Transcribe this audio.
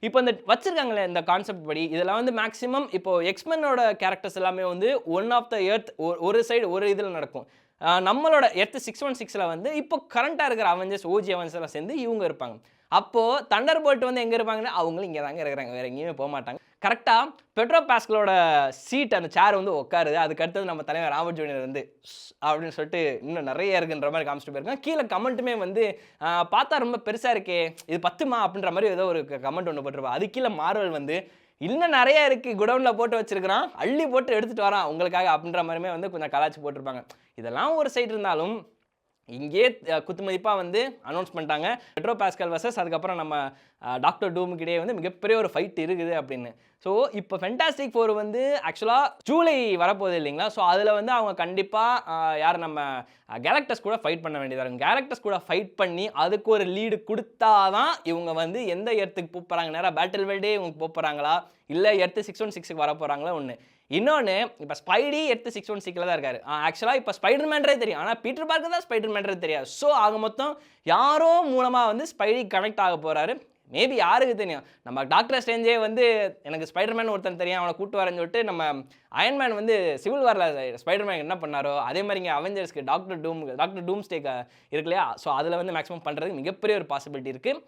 இப்போ இந்த வச்சிருக்காங்களே இந்த கான்செப்ட் படி இதெல்லாம் வந்து மேக்ஸிமம் இப்போ எக்ஸ்மெனோட கேரக்டர்ஸ் எல்லாமே வந்து ஒன் ஆஃப் த எர்த் ஒரு சைடு ஒரு இதில் நடக்கும். நம்மளோட எர்த் 616ல வந்து இப்போ கரண்டா இருக்கிற அவெஞ்சர்ஸ் ஓஜி அவெஞ்சர்ஸ் எல்லாம் சேர்ந்து இவங்க இருப்பாங்க. அப்போ தண்டர் போல்ட் வந்து எங்க இருப்பாங்கன்னா அவங்களும் இங்கே தாங்க இருக்கிறாங்க, வேற எங்கேயுமே போக மாட்டாங்க. கரெக்டா பெட்ரோ பாஸ்கலோட சீட் அந்த சேர் வந்து உட்காருது. அதுக்கு அடுத்தது நம்ம தலைவர் ராபர்ட் ஜூனியர் வந்து அப்படின்னு சொல்லிட்டு இன்னும் நிறைய இருக்குன்ற மாதிரி காமிச்சிட்டு போயிருக்காங்க. கீழே கமெண்ட்டுமே வந்து பார்த்தா ரொம்ப பெருசா இருக்கே, இது பத்துமா அப்படின்ற மாதிரி ஏதோ ஒரு கமெண்ட் ஒன்று போட்டிருப்பா. அது கீழே மார்வல் வந்து இன்னும் நிறைய இருக்கு, குடவுன்ல போட்டு வச்சிருக்கிறான், அள்ளி போட்டு எடுத்துட்டு வரான் உங்களுக்காக அப்படின்ற மாதிரியுமே வந்து கொஞ்சம் கலாச்சி போட்டிருப்பாங்க. இதெல்லாம் ஒரு சைடு இருந்தாலும் இங்கே குத்துமதிப்பா வந்து அனௌன்ஸ் பண்ணிட்டாங்க பெட்ரோ பாஸ்கல் வர்சஸ் அதுக்கப்புறம் நம்ம டாக்டர் டூமுக்கு இடையே வந்து மிகப்பெரிய ஒரு ஃபைட் இருக்குது அப்படின்னு. ஸோ இப்போ ஃபென்டாஸ்டிக் ஃபோர் வந்து ஆக்சுவலாக ஜூலை வரப்போகுது இல்லைங்களா? ஸோ அதில் வந்து அவங்க கண்டிப்பாக யார் நம்ம கேலக்டஸ் கூட ஃபைட் பண்ண வேண்டியதாக இருக்கும். கேலக்டஸ் கூட ஃபைட் பண்ணி அதுக்கு ஒரு லீடு கொடுத்தா தான் இவங்க வந்து எந்த இடத்துக்கு போகிறாங்க, நேராக பேட்டில் வேல்டே இவங்க போகிறாங்களா இல்லை எர்த்து 616க்கு வர போகிறாங்களா ஒன்று. இன்னொன்று இப்போ ஸ்பைடி எடுத்து 616ல தான் இருக்காரு. ஆக்சுவலாக இப்போ ஸ்பைடர் மேன்றே தெரியும், ஆனால் பீட்டர் பார்க்கர் தான் ஸ்பைடர் மேன்றே தெரியாது. ஸோ ஆக மொத்தம் யாரோ மூலமாக வந்து ஸ்பைடி கனெக்ட் ஆக போகிறாரு. மேபி யாருக்கு தெரியும், நம்ம டாக்டர் ஸ்ட்ரேஞ்சே வந்து எனக்கு ஸ்பைடர்மேன் ஒருத்தன் தெரியும், அவனை கூட்டு வரேன்னு சொல்லிட்டு நம்ம அயன்மேன் வந்து சிவில் வாரில் ஸ்பைடர்மேன் என்ன பண்ணாரோ அதே மாதிரி இங்கே அவெஞ்சர்ஸ்க்கு டாக்டர் டூம்ஸ்டேக்கு இருக்கு இல்லையா? ஸோ அதில் வந்து மேக்ஸிமம் பண்ணுறதுக்கு மிகப்பெரிய ஒரு பாசிபிலிட்டி இருக்குது.